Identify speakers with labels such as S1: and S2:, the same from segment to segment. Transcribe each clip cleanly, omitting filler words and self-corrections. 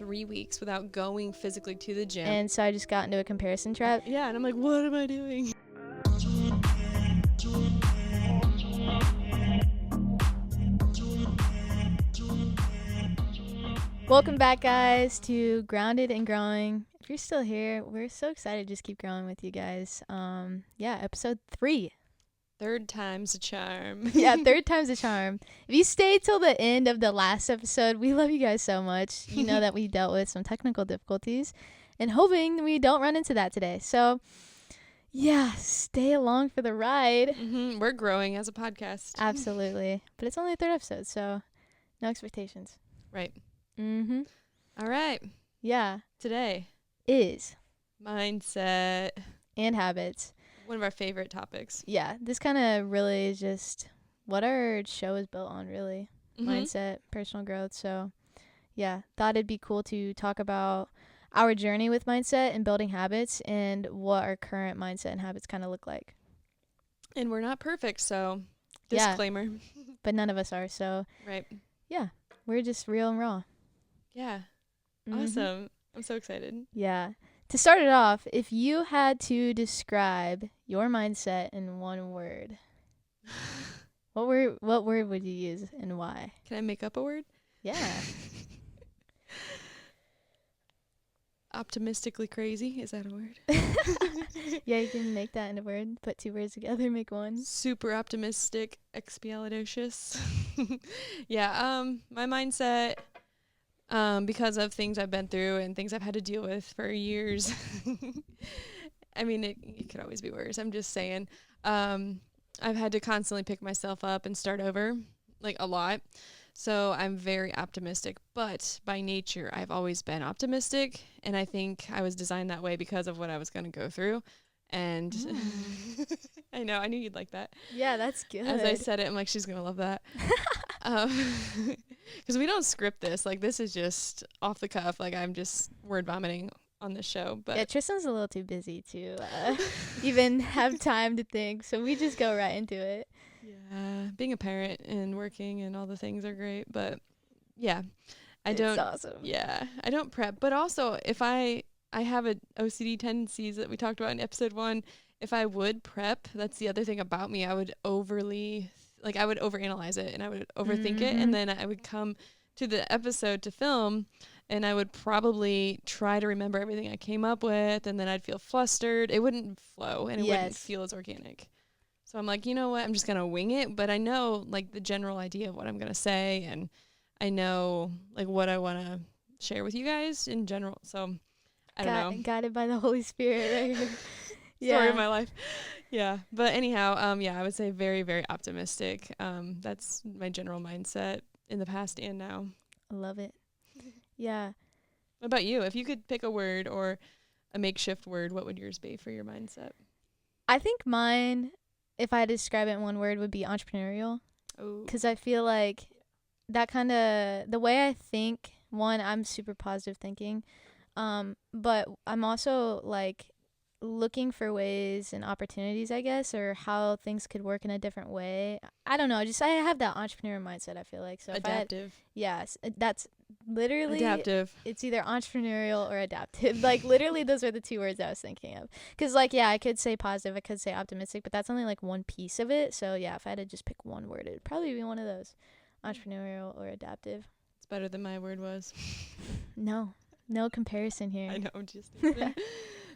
S1: 3 weeks without going physically to the gym.
S2: And so I just got into a comparison trap.
S1: Yeah, and I'm like, what am I doing?
S2: Welcome back, guys, to Grounded and Growing. If you're still here, we're so excited to just keep growing with you guys. Episode 3.
S1: Third time's a charm.
S2: Yeah, third time's a charm. If you stayed till the end of the last episode, we love you guys so much. You know that we dealt with some technical difficulties and hoping we don't run into that today. So, yeah, stay along for the ride.
S1: We're growing as a podcast.
S2: Absolutely. But it's only the third episode, so no expectations.
S1: Right.
S2: All
S1: right.
S2: Yeah.
S1: Today
S2: is
S1: mindset
S2: and habits.
S1: One of our favorite topics.
S2: Yeah. This kind of really is just what our show is built on, really. Mindset, personal growth. So, yeah, thought it'd be cool to talk about our journey with mindset and building habits and what our current mindset and habits kind of look like.
S1: And we're not perfect, so disclaimer.
S2: Yeah, but none of us are, so.
S1: Right.
S2: Yeah, we're just real and raw.
S1: Yeah. Awesome. I'm so excited.
S2: Yeah. To start it off, if you had to describe your mindset in one word, what word would you use and why?
S1: Can I make up a word?
S2: Yeah.
S1: Optimistically crazy. Is that a word?
S2: Yeah, you can make that into a word. Put two words together, make one.
S1: Super optimistic, expialidocious. Yeah, my mindset, because of things I've been through and things I've had to deal with for years. I mean, it could always be worse. I'm just saying. I've had to constantly pick myself up and start over, like, a lot. So I'm very optimistic, but by nature, I've always been optimistic, and I think I was designed that way because of what I was going to go through. And I know, I knew you'd like that.
S2: Yeah, that's good.
S1: As I said it, I'm like, she's going to love that. Because we don't script this. Like, this is just off the cuff. Like, I'm just word vomiting on this show. But
S2: yeah, Tristan's a little too busy to even have time to think, so we just go right into it.
S1: Yeah, being a parent and working and all the things are great, but yeah,
S2: It's awesome.
S1: Yeah, I don't prep, but also if I have a OCD tendencies that we talked about in episode 1. If I would prep, that's the other thing about me. I would I would overanalyze it and I would overthink it, and then I would come to the episode to film and I would probably try to remember everything I came up with, and then I'd feel flustered. It wouldn't flow and it wouldn't feel as organic. So I'm like, you know what? I'm just going to wing it. But I know, like, the general idea of what I'm going to say. And I know, like, what I want to share with you guys in general. So, I don't know.
S2: Guided by the Holy Spirit right here.
S1: Story of my life. Yeah. But anyhow, I would say very, very optimistic. That's my general mindset in the past and now.
S2: I love it. Yeah.
S1: What about you? If you could pick a word or a makeshift word, what would yours be for your mindset?
S2: I think mine, if I had to describe it in one word, would be entrepreneurial. Because I feel like that kind of, the way I think, one, I'm super positive thinking, but I'm also, like, looking for ways and opportunities, I guess, or how things could work in a different way. I don't know. Just I have that entrepreneurial mindset, I feel like. So
S1: adaptive.
S2: Yes, that's literally
S1: adaptive.
S2: It's either entrepreneurial or adaptive. Like, literally, those are the two words I was thinking of. Because, like, yeah, I could say positive, I could say optimistic, but that's only, like, one piece of it. So, yeah, if I had to just pick one word, it would probably be one of those, entrepreneurial or adaptive.
S1: It's better than my word was.
S2: No comparison here.
S1: I know, just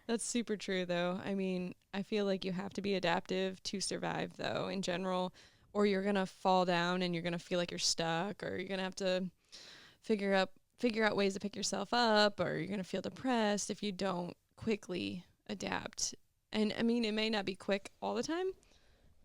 S1: that's super true, though. I mean, I feel like you have to be adaptive to survive, though, in general, or you're going to fall down and you're going to feel like you're stuck, or you're going to have to figure out ways to pick yourself up, or you're going to feel depressed if you don't quickly adapt. And, I mean, it may not be quick all the time,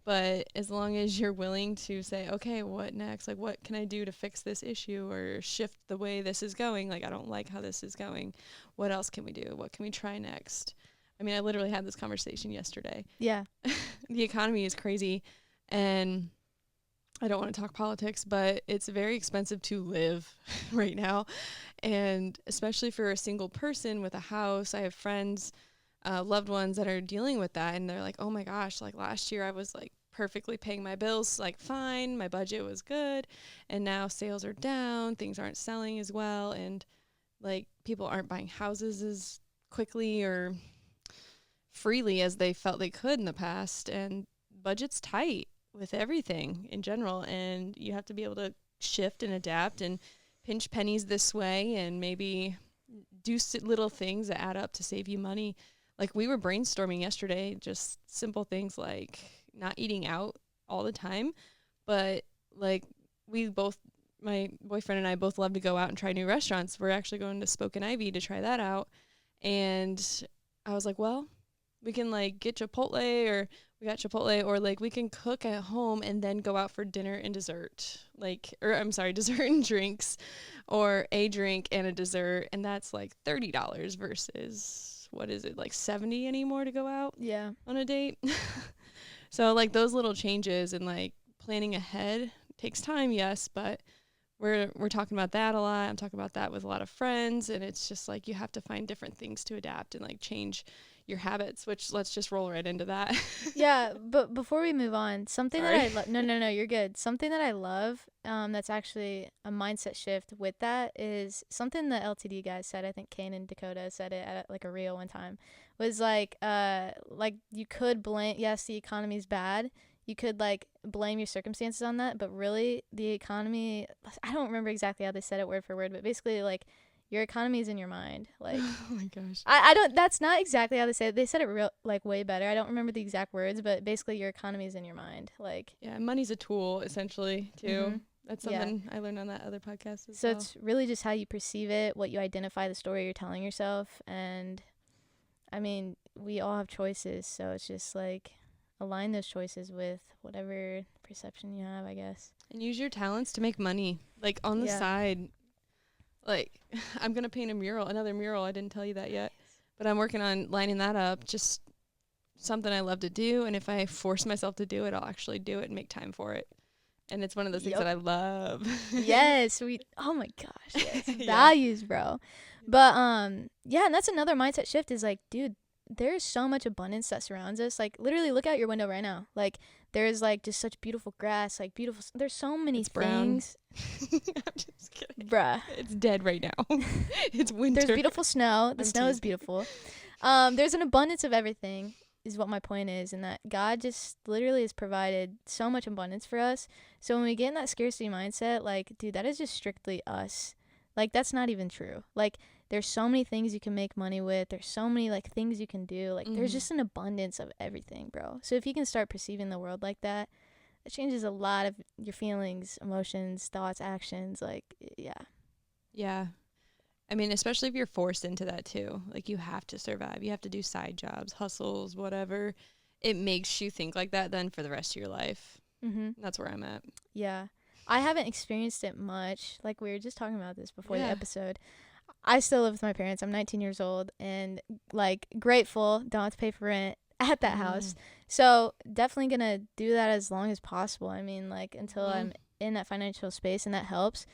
S1: but as long as you're willing to say, okay, what next? Like, what can I do to fix this issue or shift the way this is going? Like, I don't like how this is going. What else can we do? What can we try next? I mean, I literally had this conversation yesterday.
S2: Yeah.
S1: The economy is crazy, and I don't want to talk politics, but it's very expensive to live right now. And especially for a single person with a house, I have friends, loved ones that are dealing with that. And they're like, oh my gosh, like last year I was like perfectly paying my bills, like fine, my budget was good. And now sales are down, things aren't selling as well. And Like, people aren't buying houses as quickly or freely as they felt they could in the past, and budget's tight with everything in general, and you have to be able to shift and adapt and pinch pennies this way and maybe do little things that add up to save you money. Like, we were brainstorming yesterday, just simple things like not eating out all the time, but like my boyfriend and I both love to go out and try new restaurants. We're actually going to Spoke and Ivy to try that out. And I was like, well, we can like get Chipotle, or we got Chipotle, or like we can cook at home and then go out for dinner and dessert. Dessert and drinks, or a drink and a dessert. And that's like $30 versus, what is it, like 70 anymore to go out on a date. So like those little changes and like planning ahead takes time, yes, but we're talking about that a lot. I'm talking about that with a lot of friends, and it's just like you have to find different things to adapt and like change your habits, which let's just roll right into that.
S2: Yeah, but before we move on, something that I love, no, you're good. Something that I love, that's actually a mindset shift with that is something the LTD guys said. I think Kane and Dakota said it at like a reel one time, was like you could blame, yes, the economy's bad. You could like blame your circumstances on that, but really the economy, I don't remember exactly how they said it word for word, but basically like your economy is in your mind. Like,
S1: oh my gosh.
S2: I don't, that's not exactly how they said it. They said it real, like way better. I don't remember the exact words, but basically your economy is in your mind. Like,
S1: yeah, money's a tool essentially too. Mm-hmm. That's something I learned on that other podcast as well. So
S2: it's really just how you perceive it, what you identify, the story you're telling yourself. And I mean, we all have choices. So it's just like, align those choices with whatever perception you have, I guess.
S1: And use your talents to make money. Like on the side, like I'm going to paint another mural. I didn't tell you that yet, but I'm working on lining that up. Just something I love to do. And if I force myself to do it, I'll actually do it and make time for it. And it's one of those things that I love.
S2: Yes. Oh my gosh. Yes. Values, bro. But, and that's another mindset shift is like, dude, there's so much abundance that surrounds us. Like, literally look out your window right now. Like, there's like just such beautiful grass, like beautiful. There's so many things.
S1: I'm just kidding.
S2: Bruh.
S1: It's dead right now. It's winter.
S2: There's beautiful snow. The snow is beautiful. There's an abundance of everything is what my point is. And that God just literally has provided so much abundance for us. So when we get in that scarcity mindset, like, dude, that is just strictly us. Like, that's not even true. Like, there's so many things you can make money with. There's so many, like, things you can do. Like, there's just an abundance of everything, bro. So if you can start perceiving the world like that, it changes a lot of your feelings, emotions, thoughts, actions. Like, yeah.
S1: Yeah. I mean, especially if you're forced into that, too. Like, you have to survive. You have to do side jobs, hustles, whatever. It makes you think like that then for the rest of your life. Mm-hmm. That's where I'm at.
S2: Yeah. I haven't experienced it much. Like, we were just talking about this before the episode. I still live with my parents. I'm 19 years old and, like, grateful. Don't have to pay for rent at that house. So definitely going to do that as long as possible. I mean, like, until I'm in that financial space, and that helps.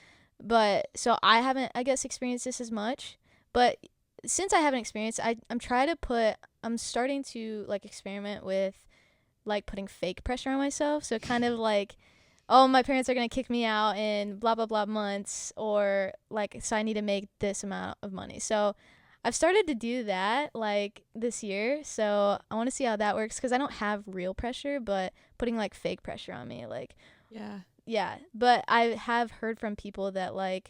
S2: But so I haven't, I guess, experienced this as much. But since I haven't experienced, I'm starting to, like, experiment with, like, putting fake pressure on myself. So kind of like, oh, my parents are going to kick me out in blah, blah, blah months, or like, so I need to make this amount of money. So I've started to do that like this year. So I want to see how that works, because I don't have real pressure, but putting like fake pressure on me, like, yeah. But I have heard from people that like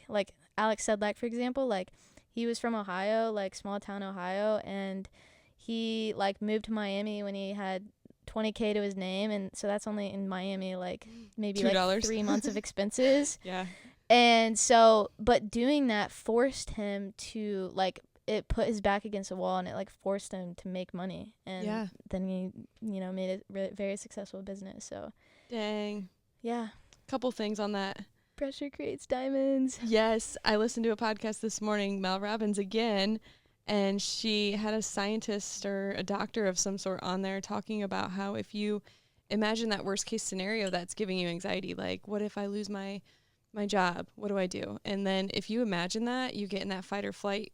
S2: Alex said, like, for example, like he was from Ohio, like small town Ohio, and he like moved to Miami when he had $20K to his name, and so that's only in Miami like maybe $2. Like 3 months of expenses.
S1: Yeah.
S2: And so, but doing that forced him to, like, it put his back against the wall, and it like forced him to make money, and then he, made a very successful business. So
S1: dang.
S2: Yeah.
S1: Couple things on that.
S2: Pressure creates diamonds.
S1: Yes, I listened to a podcast this morning, Mel Robbins again, and she had a scientist or a doctor of some sort on there talking about how if you imagine that worst case scenario that's giving you anxiety, like, what if I lose my job? What do I do? And then if you imagine that, you get in that fight or flight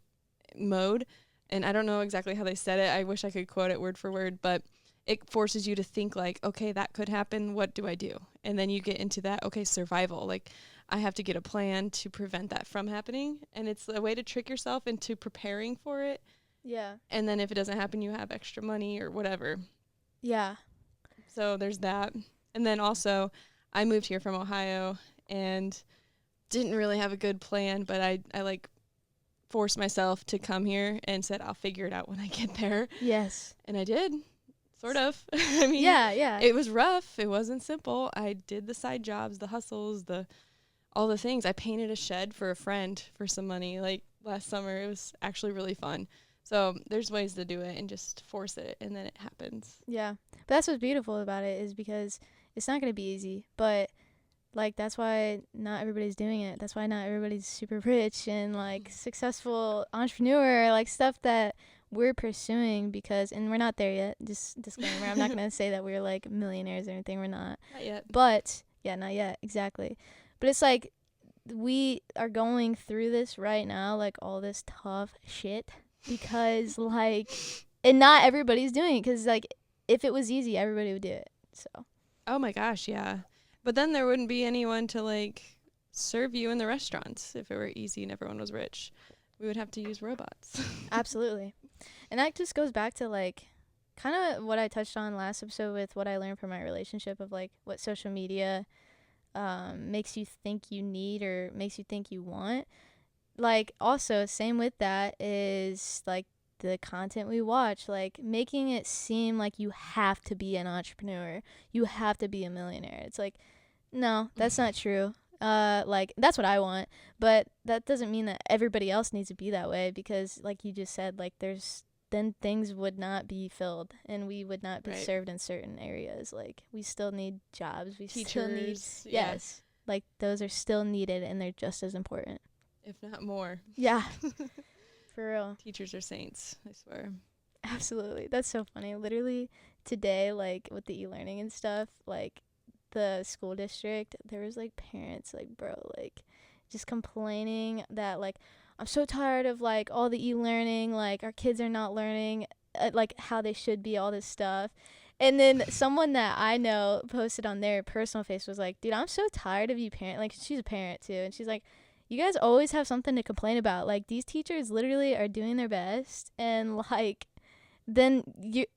S1: mode. And I don't know exactly how they said it. I wish I could quote it word for word, but it forces you to think like, okay, that could happen. What do I do? And then you get into that, okay, survival. Like, I have to get a plan to prevent that from happening. And it's a way to trick yourself into preparing for it.
S2: Yeah.
S1: And then if it doesn't happen, you have extra money or whatever.
S2: Yeah.
S1: So there's that. And then also, I moved here from Ohio and didn't really have a good plan, but I like forced myself to come here and said I'll figure it out when I get there.
S2: Yes.
S1: And I did. Sort of. I mean,
S2: yeah.
S1: It was rough. It wasn't simple. I did the side jobs, the hustles, all the things. I painted a shed for a friend for some money like last summer. It was actually really fun. So there's ways to do it and just force it, and then it happens.
S2: Yeah. But that's what's beautiful about it, is because it's not going to be easy. But, like, that's why not everybody's doing it. That's why not everybody's super rich and, like, successful entrepreneur, like, stuff that we're pursuing because, and we're not there yet. Just disclaimer. I'm not going to say that we're, like, millionaires or anything. We're not.
S1: Not yet.
S2: But, yeah, not yet. Exactly. But it's, like, we are going through this right now, like, all this tough shit. Because, like, and not everybody's doing it, because, like, if it was easy, everybody would do it. So.
S1: Oh my gosh, yeah. But then there wouldn't be anyone to like serve you in the restaurants if it were easy and everyone was rich. We would have to use robots.
S2: Absolutely. And that just goes back to, like, kind of what I touched on last episode with what I learned from my relationship of, like, what social media makes you think you need or makes you think you want. Like, also, same with that is, like, the content we watch, like, making it seem like you have to be an entrepreneur. You have to be a millionaire. It's like, no, that's not true. Like, that's what I want. But that doesn't mean that everybody else needs to be that way, because, like you just said, like, then things would not be filled and we would not be served in certain areas. Like, we still need jobs. We still need, yes, like, those are still needed and they're just as important.
S1: If not more.
S2: Yeah. For real.
S1: Teachers are saints, I swear.
S2: Absolutely. That's so funny. Literally today, like, with the e-learning and stuff, like, the school district, there was, like, parents, like, bro, like, just complaining that, like, I'm so tired of, like, all the e-learning, like, our kids are not learning, like, how they should be, all this stuff. And then someone that I know posted on their personal face was like, dude, I'm so tired of you parent. Like, she's a parent too. And she's like, you guys always have something to complain about. Like, these teachers literally are doing their best. And, like, then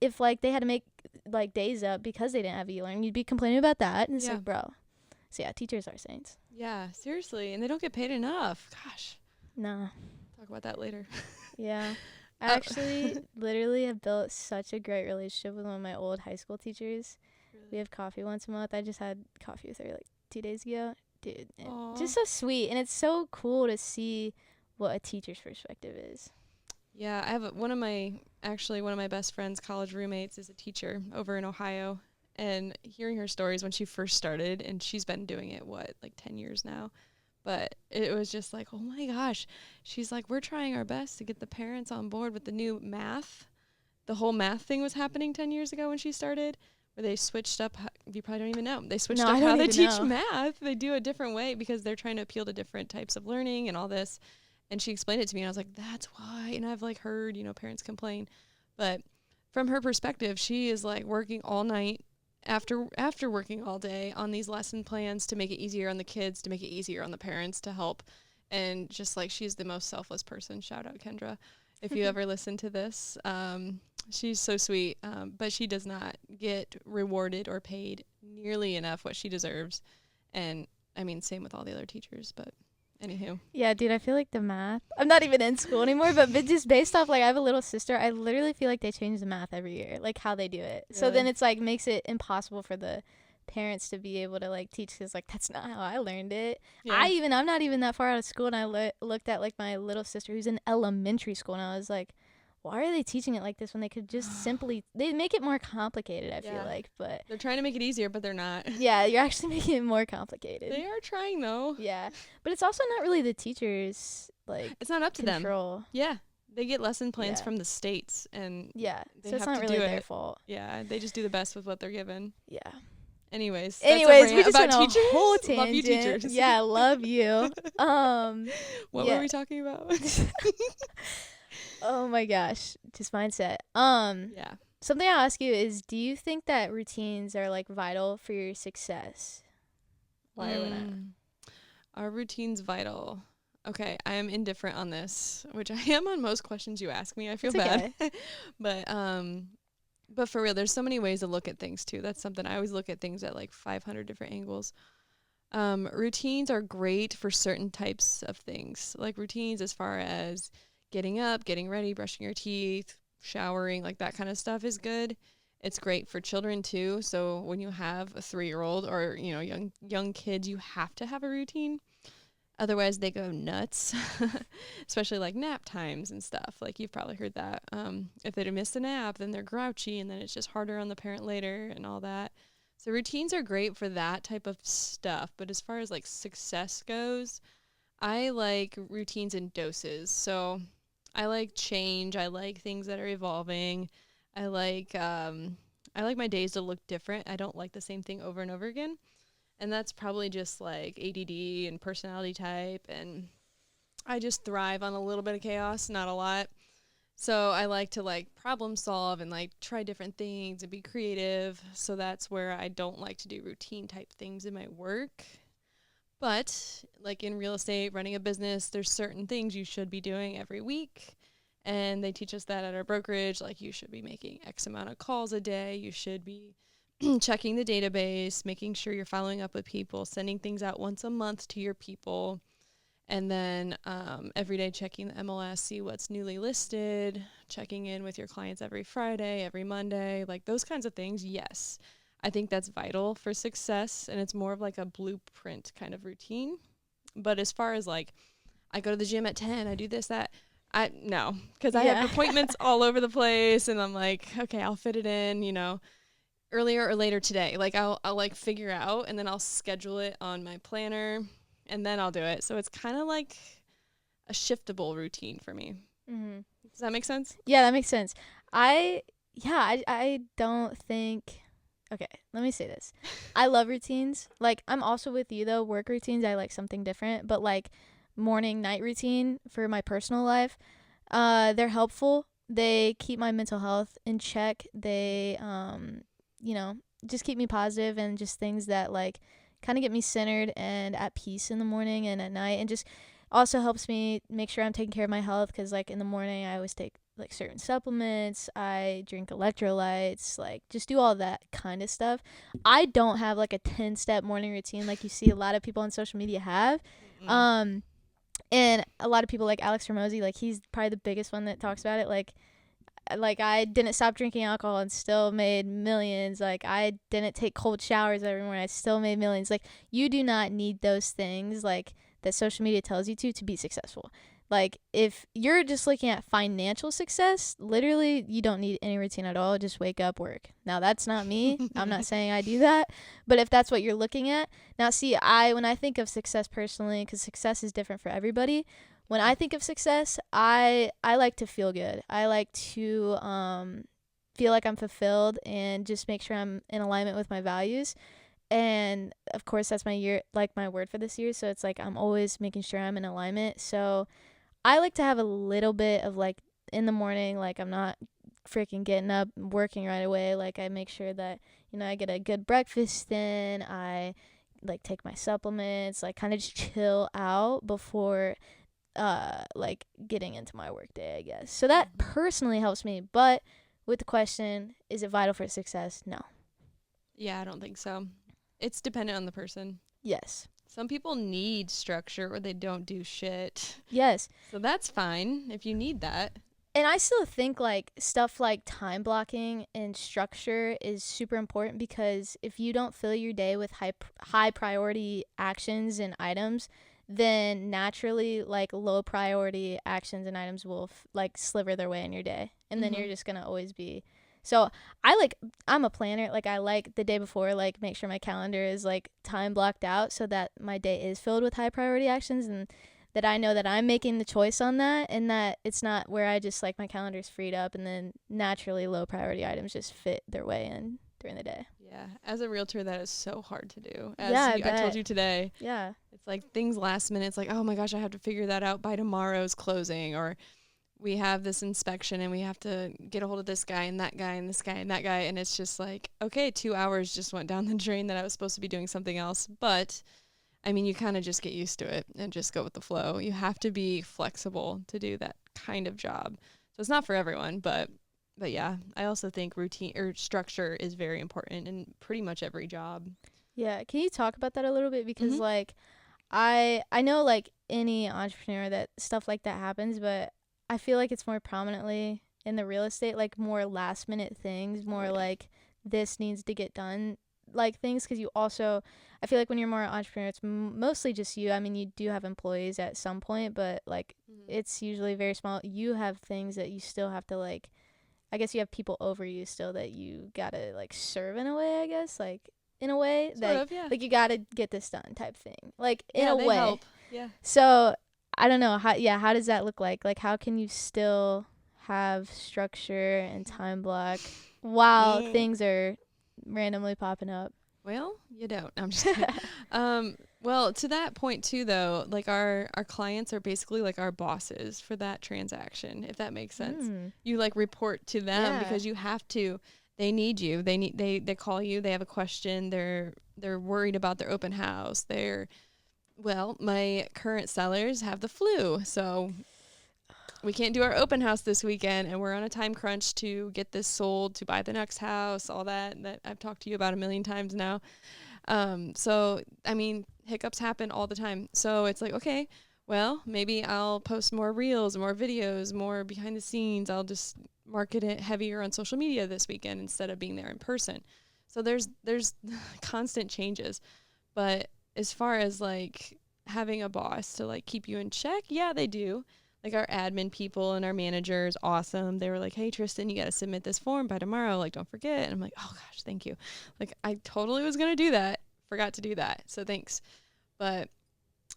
S2: if, like, they had to make, like, days up because they didn't have e-learning, you'd be complaining about that. And it's like, bro. So, yeah, teachers are saints.
S1: Yeah, seriously. And they don't get paid enough. Gosh.
S2: No.
S1: Talk about that later.
S2: Yeah. I actually literally have built such a great relationship with one of my old high school teachers. Really? We have coffee once a month. I just had coffee with her, like, 2 days ago. Dude, just so sweet. And it's so cool to see what a teacher's perspective is.
S1: Yeah, I have one of my best friends' college roommates is a teacher over in Ohio. And hearing her stories when she first started, and she's been doing it, like 10 years now. But it was just like, oh my gosh. She's like, we're trying our best to get the parents on board with the new math. The whole math thing was happening 10 years ago when she started, where they switched up. You probably don't even know. They switched up how they teach math. They do a different way because they're trying to appeal to different types of learning and all this. And she explained it to me, and I was like, that's why. And I've, like, heard, parents complain. But from her perspective, she is, like, working all night after working all day on these lesson plans to make it easier on the kids, to make it easier on the parents to help. And just, like, she's the most selfless person. Shout out, Kendra. If you ever listen to this, she's so sweet, but she does not get rewarded or paid nearly enough what she deserves. And, I mean, same with all the other teachers, but anywho.
S2: Yeah, dude, I feel like the math, I'm not even in school anymore, but just based off, like, I have a little sister, I literally feel like they change the math every year, like, how they do it. Really? So then it's, like, makes it impossible for the parents to be able to, like, teach, because, like, that's not how I learned it. Yeah. I'm not even that far out of school, and I looked at, like, my little sister who's in elementary school, and I was like, why are they teaching it like this when they could just they make it more complicated, I feel like, but
S1: they're trying to make it easier, but they're not.
S2: Yeah, you're actually making it more complicated.
S1: They are trying, though.
S2: Yeah, but it's also not really the teachers, like,
S1: it's not up to
S2: control.
S1: Them. Yeah, they get lesson plans from the states, and
S2: so it's not really their fault.
S1: Yeah, they just do the best with what they're given.
S2: Yeah.
S1: Anyways,
S2: we just
S1: about
S2: went
S1: teachers.
S2: A whole tangent.
S1: Love you, teachers.
S2: Yeah, love you.
S1: What were we talking about?
S2: Oh my gosh, just mindset.
S1: Yeah.
S2: Something I'll ask you is, do you think that routines are, like, vital for your success? Why or not?
S1: Are routines vital? Okay, I am indifferent on this, which I am on most questions you ask me. I feel bad. But for real, there's so many ways to look at things too. That's something I always look at things at like 500 different angles. Routines are great for certain types of things, like routines as far as getting up, getting ready, brushing your teeth, showering, like that kind of stuff is good. It's great for children too. So when you have a 3-year-old or, you know, young kids, you have to have a routine. Otherwise, they go nuts, especially like nap times and stuff. Like you've probably heard that. If they miss a nap, then they're grouchy, and then it's just harder on the parent later and all that. So routines are great for that type of stuff. But as far as like success goes, I like routines in doses. So I like change. I like things that are evolving. I like my days to look different. I don't like the same thing over and over again. And that's probably just like ADD and personality type. And I just thrive on a little bit of chaos, not a lot. So I like to like problem solve and like try different things and be creative. So that's where I don't like to do routine type things in my work. But like in real estate, running a business, there's certain things you should be doing every week. And they teach us that at our brokerage. Like you should be making X amount of calls a day. You should be checking the database, making sure you're following up with people, sending things out once a month to your people, and then every day checking the MLS, see what's newly listed, checking in with your clients every Friday, every Monday, like those kinds of things. Yes, I think that's vital for success, and it's more of like a blueprint kind of routine. But as far as like, I go to the gym at 10, I do this, that, no, because I have appointments all over the place, and I'm like, okay, I'll fit it in, you know, earlier or later today. Like I'll like figure out, and then I'll schedule it on my planner, and then I'll do it. So it's kind of like a shiftable routine for me. Mm-hmm. Does that make sense?
S2: Yeah, that makes sense. I don't think. Okay, let me say this. I love routines. Like I'm also with you though. Work routines, I like something different. But like morning night routine for my personal life, they're helpful. They keep my mental health in check. They you know, just keep me positive, and just things that like kind of get me centered and at peace in the morning and at night, and just also helps me make sure I'm taking care of my health, because like in the morning I always take like certain supplements, I drink electrolytes, like just do all that kind of stuff. I don't have like a 10-step morning routine like you see a lot of people on social media have. Mm-hmm. And a lot of people like Alex Ramosi, like he's probably the biggest one that talks about it. Like I didn't stop drinking alcohol and still made millions. Like I didn't take cold showers every morning. I still made millions. Like you do not need those things like that social media tells you to be successful. Like if you're just looking at financial success, literally you don't need any routine at all. Just wake up, work. Now that's not me. I'm not saying I do that, but if that's what you're looking at. Now see, when I think of success personally, because success is different for everybody, when I think of success, I like to feel good. I like to feel like I'm fulfilled and just make sure I'm in alignment with my values. And of course, that's my word for this year. So it's like I'm always making sure I'm in alignment. So I like to have a little bit of like in the morning, like I'm not freaking getting up and working right away. Like I make sure that, you know, I get a good breakfast in. I like take my supplements, like kind of just chill out before like getting into my work day, I guess. So that personally helps me. But with the question, is it vital for success? No.
S1: Yeah, I don't think so. It's dependent on the person.
S2: Yes.
S1: Some people need structure or they don't do shit.
S2: Yes.
S1: So that's fine if you need that.
S2: And I still think like stuff like time blocking and structure is super important, because if you don't fill your day with high priority actions and items, then naturally like low priority actions and items will like sliver their way in your day, and then you're just gonna always be. So I'm a planner. Like I like the day before, like make sure my calendar is like time blocked out so that my day is filled with high priority actions, and that I know that I'm making the choice on that, and that it's not where I just like my calendar's freed up and then naturally low priority items just fit their way in during the day.
S1: Yeah, as a realtor, that is so hard to do.
S2: I
S1: told you today.
S2: Yeah.
S1: It's like things last minute. It's like, oh my gosh, I have to figure that out by tomorrow's closing. Or we have this inspection and we have to get a hold of this guy and that guy and this guy and that guy. And it's just like, okay, 2 hours just went down the drain that I was supposed to be doing something else. But I mean, you kind of just get used to it and just go with the flow. You have to be flexible to do that kind of job. So it's not for everyone, but yeah, I also think routine or structure is very important in pretty much every job.
S2: Yeah, can you talk about that a little bit? Because
S1: Mhm.
S2: like I know like any entrepreneur that stuff like that happens, but I feel like it's more prominently in the real estate, like more last minute things, more like this needs to get done like things. Because you also, I feel like when you're more an entrepreneur, it's mostly just you. I mean, you do have employees at some point, but like it's usually very small. You have things that you still have to like, I guess you have people over you still that you gotta like serve in a way, I guess, like in a way
S1: Sort
S2: that
S1: of, yeah.
S2: like you gotta get this done type thing, like in
S1: Yeah,
S2: a
S1: they
S2: way.
S1: help. Yeah.
S2: So I don't know how does that look like how can you still have structure and time block while things are randomly popping up?
S1: Well, you don't. I'm just kidding. Well, to that point too, though, like our clients are basically like our bosses for that transaction, if that makes sense. You like report to them because you have to. They need you. They call you. They have a question. They're worried about their open house. Well, my current sellers have the flu, so we can't do our open house this weekend, and we're on a time crunch to get this sold, to buy the next house, all that I've talked to you about a million times now. So, I mean, hiccups happen all the time. So it's like, okay, well, maybe I'll post more reels, more videos, more behind the scenes. I'll just market it heavier on social media this weekend instead of being there in person. So there's constant changes. But as far as like having a boss to like keep you in check, yeah, they do. Like our admin people and our managers, awesome. They were like, hey, Tristen, you got to submit this form by tomorrow. Like, don't forget. And I'm like, oh, gosh, thank you. Like, I totally was going to do that. Forgot to do that. So thanks. But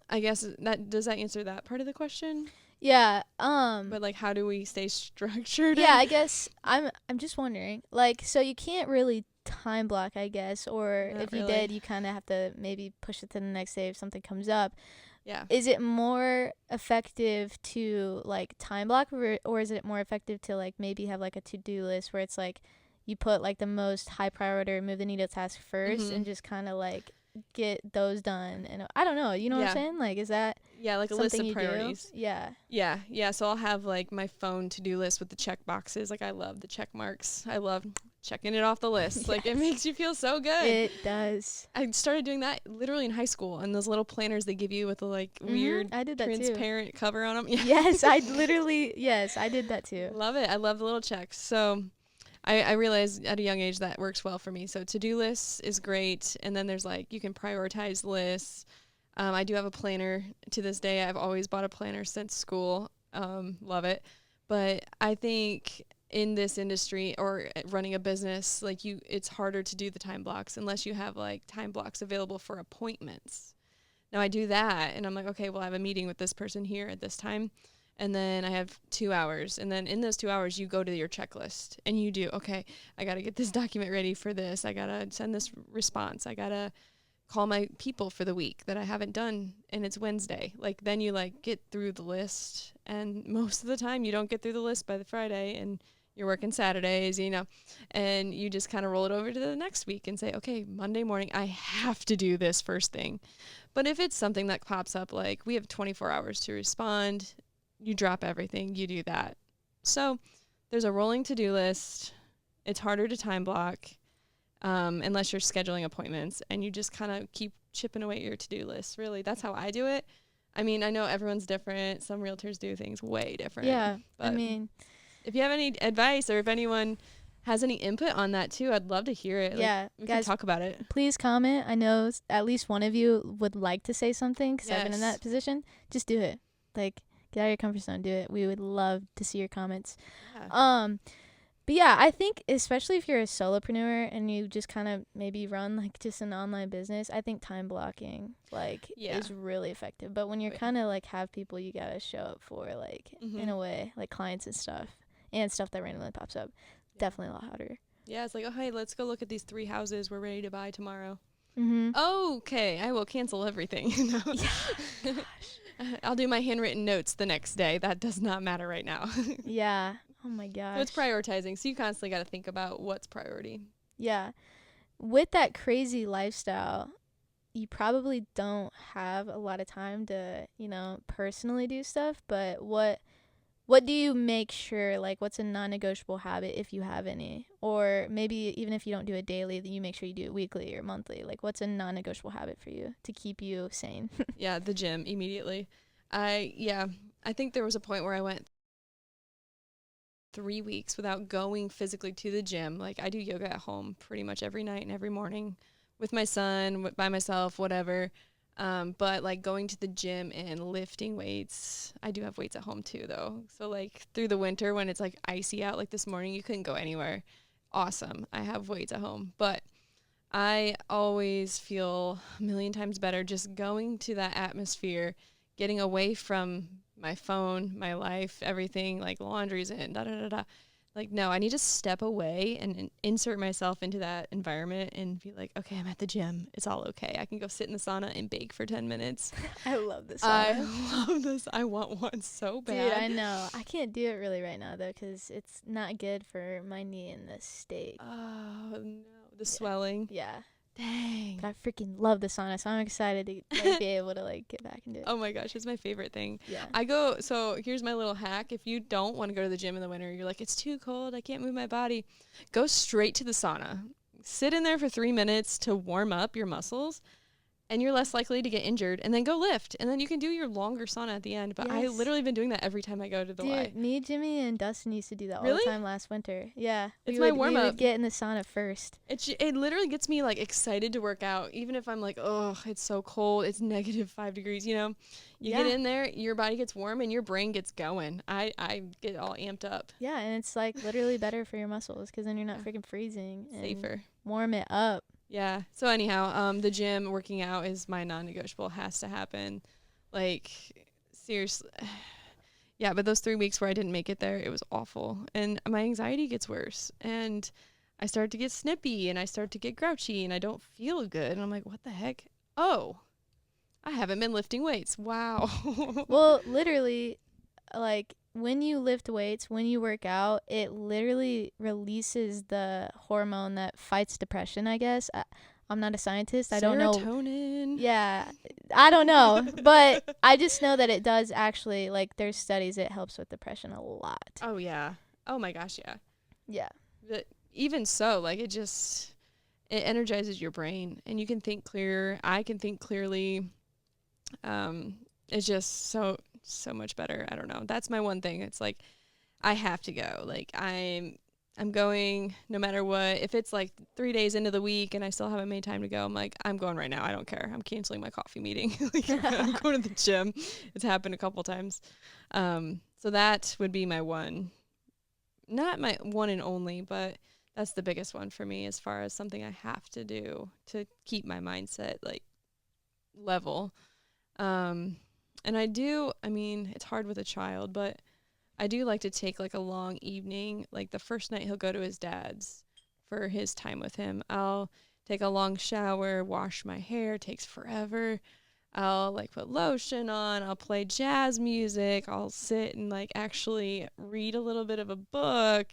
S1: I guess does that answer that part of the question?
S2: Yeah.
S1: But like, how do we stay structured?
S2: Yeah, I guess I'm just wondering. Like, so you can't really time block, I guess, or
S1: Not
S2: if you
S1: really.
S2: did, you kind of have to maybe push it to the next day if something comes up.
S1: Yeah.
S2: Is it more effective to like time block, or is it more effective to like maybe have like a to-do list where it's like you put like the most high priority or move the needle task 1st and just kind of like get those done? And I don't know, you know what I'm saying? Like, is that
S1: like a list of priorities? Yeah. So I'll have like my phone to-do list with the check boxes. Like I love the check marks. I love checking it off the list. Yes. Like it makes you feel so good.
S2: It does.
S1: I started doing that literally in high school, and those little planners they give you with the like weird
S2: I did that
S1: transparent
S2: too.
S1: cover on them.
S2: Yes, I did that too.
S1: Love it. I love the little checks. So I realized at a young age that works well for me. So to-do lists is great. And then there's like, you can prioritize lists. I do have a planner to this day. I've always bought a planner since school. Love it. But I think in this industry or running a business, like it's harder to do the time blocks unless you have like time blocks available for appointments. Now I do that and I'm like, okay, well I have a meeting with this person here at this time. And then I have 2 hours. And then in those 2 hours, you go to your checklist and you do, okay, I got to get this document ready for this. I got to send this response. I got to call my people for the week that I haven't done. And it's Wednesday. Like then you like get through the list. And most of the time you don't get through the list by the Friday and you're working Saturdays, and you just kind of roll it over to the next week and say, okay, Monday morning, I have to do this first thing. But if it's something that pops up, like we have 24 hours to respond, you drop everything, you do that. So there's a rolling to-do list. It's harder to time block unless you're scheduling appointments, and you just kind of keep chipping away at your to-do list. Really, that's how I do it. I mean, I know everyone's different. Some realtors do things way different.
S2: Yeah, I mean,
S1: if you have any advice or if anyone has any input on that too, I'd love to hear it.
S2: Yeah,
S1: like, we can talk about it.
S2: Please comment. I know at least one of you would like to say something because I've been in that position. Just do it. Like, get out of your comfort zone. Do it. We would love to see your comments. Yeah. But yeah, I think especially if you're a solopreneur and you just kind of maybe run like just an online business, I think time blocking is really effective. But when you're kind of like have people you gotta show up for, like in a way, like clients and stuff that randomly pops up, definitely a lot harder.
S1: Yeah, it's like, oh hey, let's go look at these 3 houses we're ready to buy tomorrow. Okay, I will cancel everything.
S2: Yeah.
S1: I'll do my handwritten notes the next day. That does not matter right now.
S2: Yeah. Oh my gosh.
S1: So it's prioritizing. So you constantly got to think about what's priority.
S2: Yeah. With that crazy lifestyle, you probably don't have a lot of time to, you know, personally do stuff, but what do you make sure, like, what's a non-negotiable habit if you have any? Or maybe even if you don't do it daily, then you make sure you do it weekly or monthly. Like, what's a non-negotiable habit for you to keep you sane?
S1: Yeah, the gym immediately. I think there was a point where I went 3 weeks without going physically to the gym. Like, I do yoga at home pretty much every night and every morning with my son, by myself, whatever. But like going to the gym and lifting weights, I do have weights at home too though. So like through the winter when it's like icy out, like this morning, you couldn't go anywhere. Awesome. I have weights at home, but I always feel a million times better just going to that atmosphere, getting away from my phone, my life, everything, like laundry's in, da da da da. Like, no, I need to step away and insert myself into that environment and be like, okay, I'm at the gym. It's all okay. I can go sit in the sauna and bake for 10 minutes.
S2: I love this.
S1: I love this. I want one so bad.
S2: Dude, I know. I can't do it really right now, though, because it's not good for my knee in this state.
S1: Oh, no. The swelling.
S2: Yeah.
S1: Dang.
S2: But I freaking love the sauna, so I'm excited to like, be able to like get back into it.
S1: Oh my gosh, it's my favorite thing.
S2: Yeah.
S1: So here's my little hack. If you don't want to go to the gym in the winter, you're like, it's too cold, I can't move my body. Go straight to the sauna. Sit in there for 3 minutes to warm up your muscles, and you're less likely to get injured, and then go lift. And then you can do your longer sauna at the end. But I literally been doing that every time I go to the Y.
S2: Dude, me, Jimmy, and Dustin used to do that all the time last winter. Yeah.
S1: It's my warm-up.
S2: We would get in the sauna first.
S1: It literally gets me, like, excited to work out, even if I'm like, oh, it's so cold. It's -5 degrees, you know? You get in there, your body gets warm, and your brain gets going. I get all amped up.
S2: Yeah, and it's, like, literally better for your muscles because then you're not freaking freezing.
S1: Safer.
S2: Warm it up.
S1: Yeah. So anyhow, the gym, working out is my non-negotiable. Has to happen. Like, seriously. Yeah, but those 3 weeks where I didn't make it there, it was awful. And my anxiety gets worse. And I start to get snippy and I start to get grouchy and I don't feel good. And I'm like, what the heck? Oh, I haven't been lifting weights. Wow.
S2: Well, literally, like, when you lift weights, when you work out, it literally releases the hormone that fights depression, I guess. I'm not a scientist. I don't know.
S1: Serotonin.
S2: Yeah. I don't know. But I just know that it does actually, like, there's studies, it helps with depression a lot.
S1: Oh, yeah. Oh, my gosh, yeah.
S2: Yeah.
S1: But even so, like, it energizes your brain and you can think clearer. I can think clearly. It's just so much better. I don't know. That's my one thing. It's like I have to go. Like I'm going no matter what. If it's like 3 days into the week and I still haven't made time to go, I'm like, I'm going right now. I don't care. I'm canceling my coffee meeting. Like, I'm going to the gym. It's happened a couple times. So that would be my one. Not my one and only, but that's the biggest one for me as far as something I have to do to keep my mindset like level. And I mean, it's hard with a child, but I do like to take like a long evening. Like the first night he'll go to his dad's for his time with him. I'll take a long shower, wash my hair, takes forever. I'll like put lotion on, I'll play jazz music, I'll sit and like actually read a little bit of a book.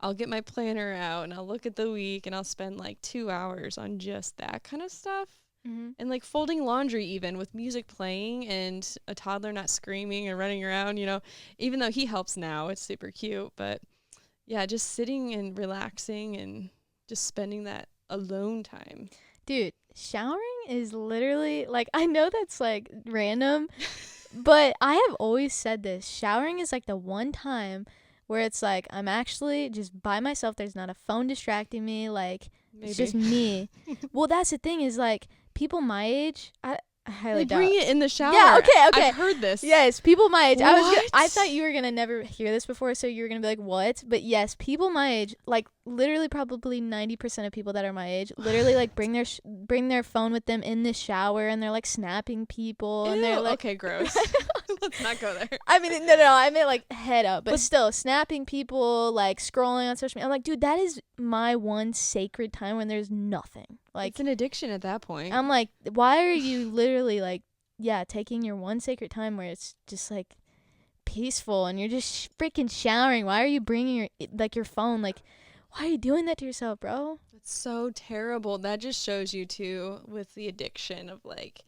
S1: I'll get my planner out and I'll look at the week and I'll spend like 2 hours on just that kind of stuff.
S2: Mm-hmm.
S1: And like folding laundry even with music playing and a toddler not screaming and running around, you know, even though he helps now, it's super cute. But yeah, just sitting and relaxing and just spending that alone time.
S2: Dude, showering is literally like, I know that's like random, but I have always said this. Showering is like the one time where it's like I'm actually just by myself. There's not a phone distracting me. Like, it's just me. Well, that's the thing is like, people my age, I highly doubt.
S1: They bring it in the shower.
S2: Yeah, okay.
S1: I've heard this.
S2: Yes, people my age.
S1: What?
S2: I thought you were gonna never hear this before, so you were gonna be like, what? But yes, people my age, like literally probably 90% of people that are my age, literally like bring their phone with them in the shower, and they're like snapping people.
S1: Ew,
S2: and they're like,
S1: okay, gross. Let's not go there.
S2: I mean, no, I meant like head up, but still snapping people, like scrolling on social media. I'm like, dude, that is my one sacred time when there's nothing. Like,
S1: it's an addiction at that point.
S2: I'm like, why are you literally like, yeah, taking your one sacred time where it's just like peaceful and you're just freaking showering? Why are you bringing your phone? Like, why are you doing that to yourself, bro?
S1: It's so terrible. That just shows you too with the addiction of like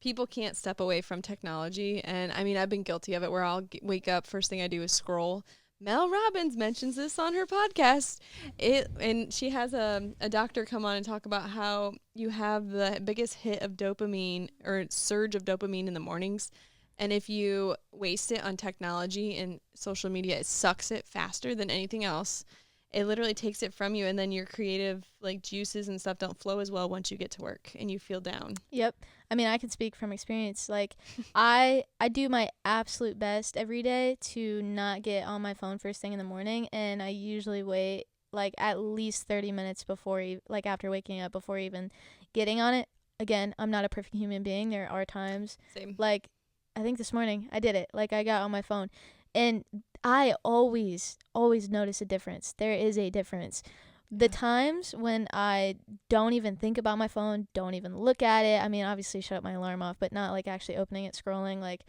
S1: people can't step away from technology. And I mean, I've been guilty of it where I'll wake up, first thing I do is scroll. Mel Robbins mentions this on her podcast. And she has a doctor come on and talk about how you have the biggest hit of dopamine or surge of dopamine in the mornings. And if you waste it on technology and social media, it sucks it faster than anything else. It literally takes it from you, and then your creative like juices and stuff don't flow as well once you get to work and you feel down.
S2: Yep. I mean, I can speak from experience. Like, I do my absolute best every day to not get on my phone first thing in the morning, and I usually wait like at least 30 minutes before like after waking up before even getting on it. Again, I'm not a perfect human being. There are times.
S1: Same.
S2: Like, I think this morning I did it. Like, I got on my phone, and I always notice a difference. There is a difference. The times when I don't even think about my phone, don't even look at it. I mean, obviously shut my alarm off, but not like actually opening it, scrolling. Like,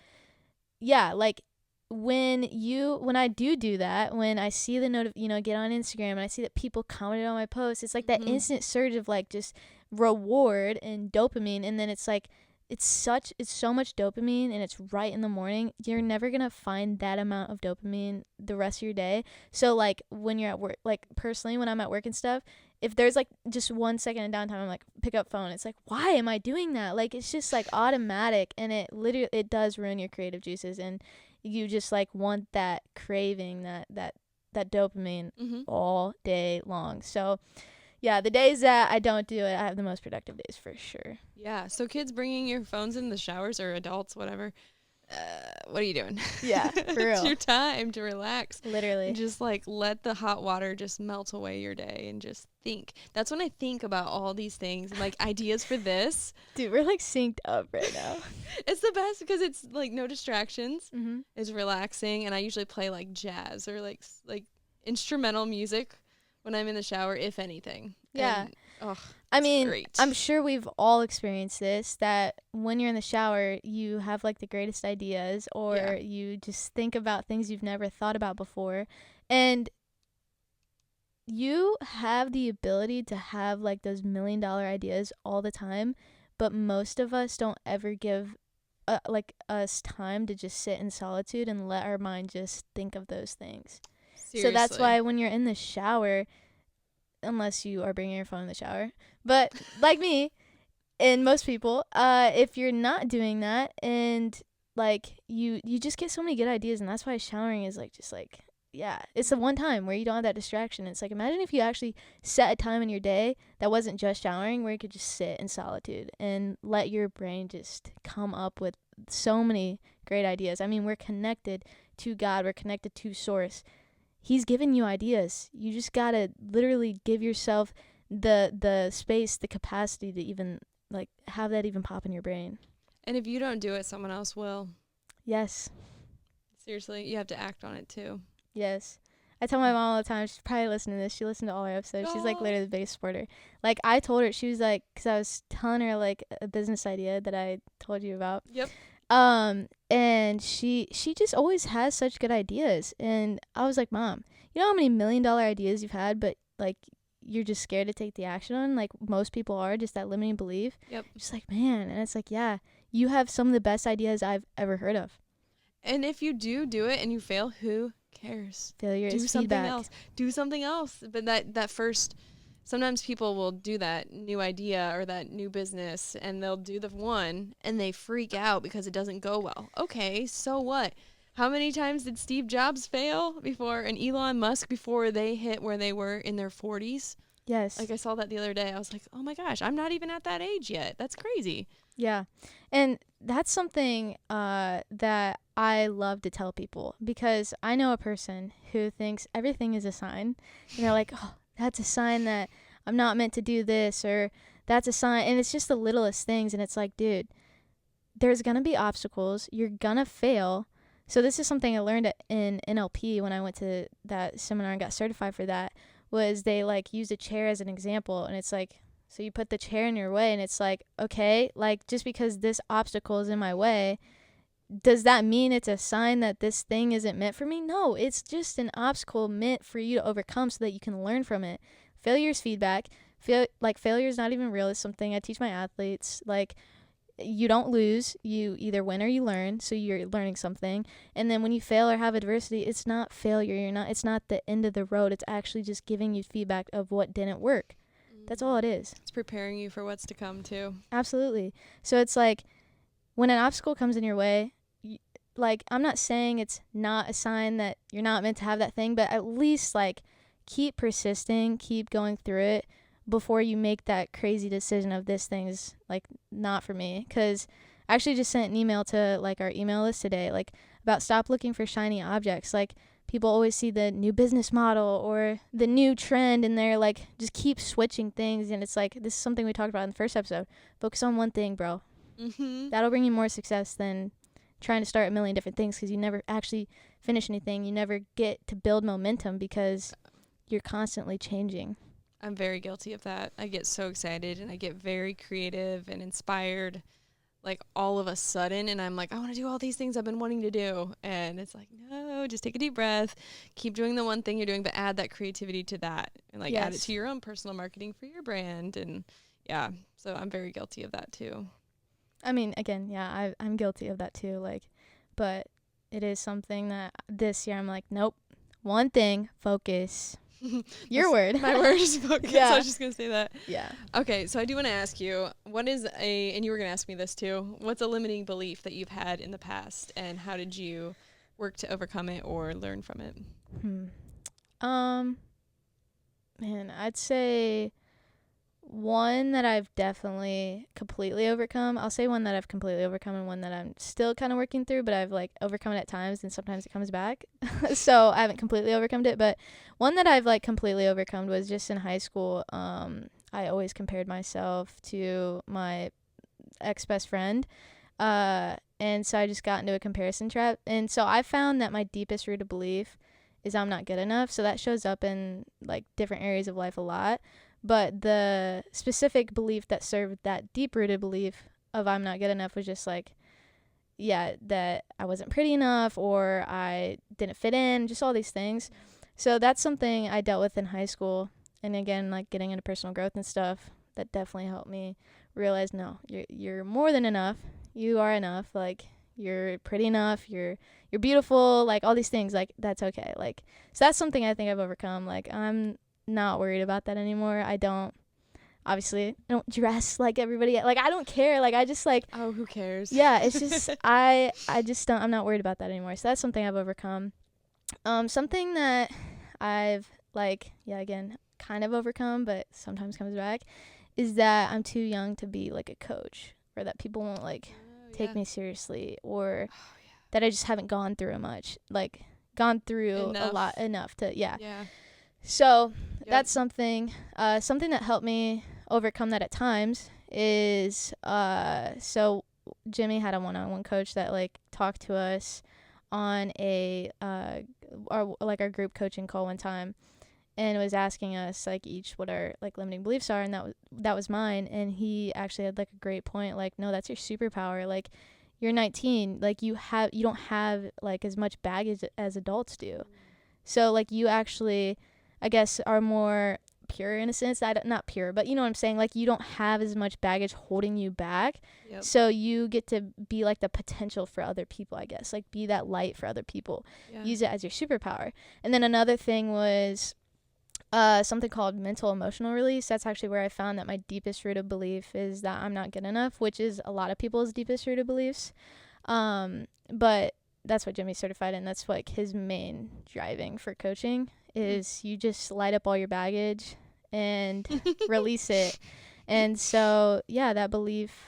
S2: yeah, like when I do that, when I see the get on Instagram and I see that people commented on my post, it's like that instant surge of like just reward and dopamine, and then it's like it's so much dopamine, and it's right in the morning. You're never gonna find that amount of dopamine the rest of your day. So like when you're at work, like personally when I'm at work and stuff, if there's like just 1 second of downtime, I'm like, pick up phone. It's like, why am I doing that? Like, it's just like automatic, and it does ruin your creative juices, and you just like want that craving, that dopamine all day long. So yeah, the days that I don't do it, I have the most productive days for sure.
S1: Yeah, so kids bringing your phones in the showers, or adults, whatever, what are you doing?
S2: Yeah, for real.
S1: It's your time to relax.
S2: Literally.
S1: And just like let the hot water just melt away your day and just think. That's when I think about all these things and like ideas for this.
S2: Dude, we're like synced up right now.
S1: It's the best because it's like no distractions. It's relaxing, and I usually play like jazz or like instrumental music when I'm in the shower, if anything.
S2: Yeah.
S1: And,
S2: I mean,
S1: great.
S2: I'm sure we've all experienced this, that when you're in the shower, you have like the greatest ideas, or you just think about things you've never thought about before. And you have the ability to have like those $1 million ideas all the time, but most of us don't ever give like us time to just sit in solitude and let our mind just think of those things. Seriously. So that's why when you're in the shower, unless you are bringing your phone in the shower, but like me and most people, if you're not doing that, and like you just get so many good ideas, and that's why showering is like just like, yeah, it's the one time where you don't have that distraction. It's like, imagine if you actually set a time in your day that wasn't just showering, where you could just sit in solitude and let your brain just come up with so many great ideas. I mean, we're connected to God, we're connected to Source. He's giving you ideas. You just gotta literally give yourself the space, the capacity to even like have that even pop in your brain.
S1: And if you don't do it, someone else will.
S2: Yes.
S1: Seriously, you have to act on it too.
S2: Yes. I tell my mom all the time, she's probably listening to this. She listened to all our episodes. She's like literally the biggest supporter. Like, I told her, she was like, because I was telling her like a business idea that I told you about.
S1: Yep.
S2: And she just always has such good ideas. And I was like, Mom, you know how many $1 million ideas you've had, but like you're just scared to take the action on? Like most people are, just that limiting belief.
S1: Yep.
S2: Just like, man. And it's like, yeah, you have some of the best ideas I've ever heard of.
S1: And if you do it and you fail, who cares?
S2: Failure is
S1: something
S2: feedback.
S1: else. Do something else. But that first, sometimes people will do that new idea or that new business, and they'll do the one and they freak out because it doesn't go well. Okay, so what? How many times did Steve Jobs fail before, and Elon Musk before they hit where they were in their 40s?
S2: Yes.
S1: Like I saw that the other day. I was like, oh my gosh, I'm not even at that age yet. That's crazy.
S2: Yeah. And that's something that I love to tell people, because I know a person who thinks everything is a sign. And they're like, oh, that's a sign that I'm not meant to do this, or that's a sign. And it's just the littlest things. And it's like, dude, there's going to be obstacles. You're going to fail. So this is something I learned in NLP when I went to that seminar and got certified for that, was they like used a chair as an example. And it's like, so you put the chair in your way, and it's like, okay, like just because this obstacle is in my way, does that mean it's a sign that this thing isn't meant for me? No, it's just an obstacle meant for you to overcome so that you can learn from it. Failure is feedback. Failure is not even real. It's something I teach my athletes. Like, you don't lose. You either win or you learn. So you're learning something. And then when you fail or have adversity, it's not failure. It's not the end of the road. It's actually just giving you feedback of what didn't work. That's all it is.
S1: It's preparing you for what's to come too.
S2: Absolutely. So it's like, when an obstacle comes in your way, like, I'm not saying it's not a sign that you're not meant to have that thing, but at least, like, keep persisting, keep going through it before you make that crazy decision of this thing is, like, not for me. Because I actually just sent an email to, like, our email list today, like, about stop looking for shiny objects. Like, people always see the new business model or the new trend, and they're like, just keep switching things. And it's like, this is something we talked about in the first episode. Focus on one thing, bro. That'll bring you more success than trying to start a million different things, because you never actually finish anything. You never get to build momentum because you're constantly changing.
S1: I'm very guilty of that. I get so excited and I get very creative and inspired, like, all of a sudden, and I'm like, I want to do all these things I've been wanting to do. And it's like, no, just take a deep breath, keep doing the one thing you're doing, but add that creativity to that, and like add it to your own personal marketing for your brand. And yeah, so I'm very guilty of that too.
S2: I mean, again, yeah, I'm guilty of that too. Like, but it is something that this year I'm like, nope, one thing, focus. Your word.
S1: My word is focus. Yeah. I was just going to say that.
S2: Yeah.
S1: Okay, so I do want to ask you, and you were going to ask me this too, what's a limiting belief that you've had in the past, and how did you work to overcome it or learn from it?
S2: Man, I'd say one that I've definitely completely overcome. I'll say one that I've completely overcome and one that I'm still kind of working through, but I've, like, overcome it at times, and sometimes it comes back. So I haven't completely overcome it, but one that I've, like, completely overcome was just in high school. I always compared myself to my ex-best friend. And so I just got into a comparison trap. And so I found that my deepest rooted belief is I'm not good enough. So that shows up in, like, different areas of life a lot. But the specific belief that served that deep-rooted belief of I'm not good enough was just, like, yeah, that I wasn't pretty enough or I didn't fit in, just all these things. So that's something I dealt with in high school. And again, like, getting into personal growth and stuff, that definitely helped me realize, no, you're more than enough. You are enough. Like, you're pretty enough. You're beautiful. Like, all these things, like, that's okay. Like, so that's something I think I've overcome. Like, I'm not worried about that anymore. I don't dress like everybody. Like, I don't care. Like, I just, like,
S1: oh, who cares?
S2: Yeah, it's just I just don't, I'm not worried about that anymore. So that's something I've overcome. Something that I've, like, yeah, again, kind of overcome, but sometimes comes back, is that I'm too young to be, like, a coach, or that people won't, like, take me seriously, or that I just haven't gone through enough to So that's something that helped me overcome that at times is, so Jimmy had a one-on-one coach that, like, talked to us on our group coaching call one time, and was asking us, like, each what our, like, limiting beliefs are, and that was mine. And he actually had, like, a great point, like, no, that's your superpower. Like, you're 19, like, you don't have, like, as much baggage as adults do. So, like, you actually, I guess, are more pure in a sense. Not pure, but you know what I'm saying? Like, you don't have as much baggage holding you back. Yep. So you get to be, like, the potential for other people, I guess. Like, be that light for other people. Yeah. Use it as your superpower. And then another thing was something called mental emotional release. That's actually where I found that my deepest rooted belief is that I'm not good enough, which is a lot of people's deepest rooted beliefs. But that's what Jimmy's certified in. That's, like, his main driving for coaching is you just light up all your baggage and release it. And so, yeah, that belief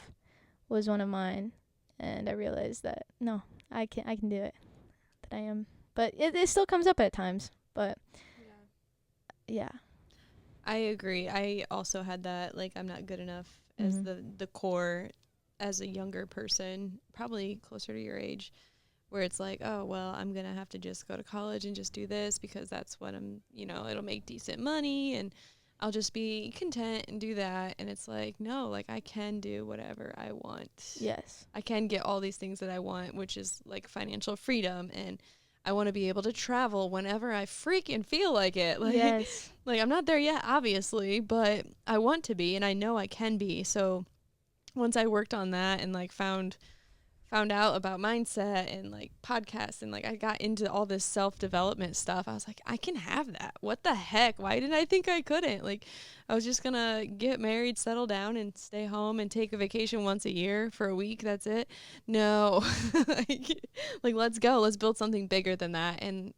S2: was one of mine. And I realized that, no, I can do it. That I am. But it still comes up at times. But, yeah.
S1: I agree. I also had that, like, I'm not good enough as the core as a younger person, probably closer to your age, where it's like, oh, well, I'm going to have to just go to college and just do this because that's what it'll make decent money. And I'll just be content and do that. And it's like, no, like I can do whatever I want.
S2: Yes.
S1: I can get all these things that I want, which is like financial freedom. And I want to be able to travel whenever I freaking feel like it. Like,
S2: yes.
S1: Like I'm not there yet, obviously, but I want to be and I know I can be. So once I worked on that and like found out about mindset and like podcasts and like I got into all this self-development stuff, I was like, I can have that. What the heck? Why didn't I think I couldn't? Like I was just gonna get married, settle down and stay home and take a vacation once a year for a week. That's it. No. like let's go. Let's build something bigger than that and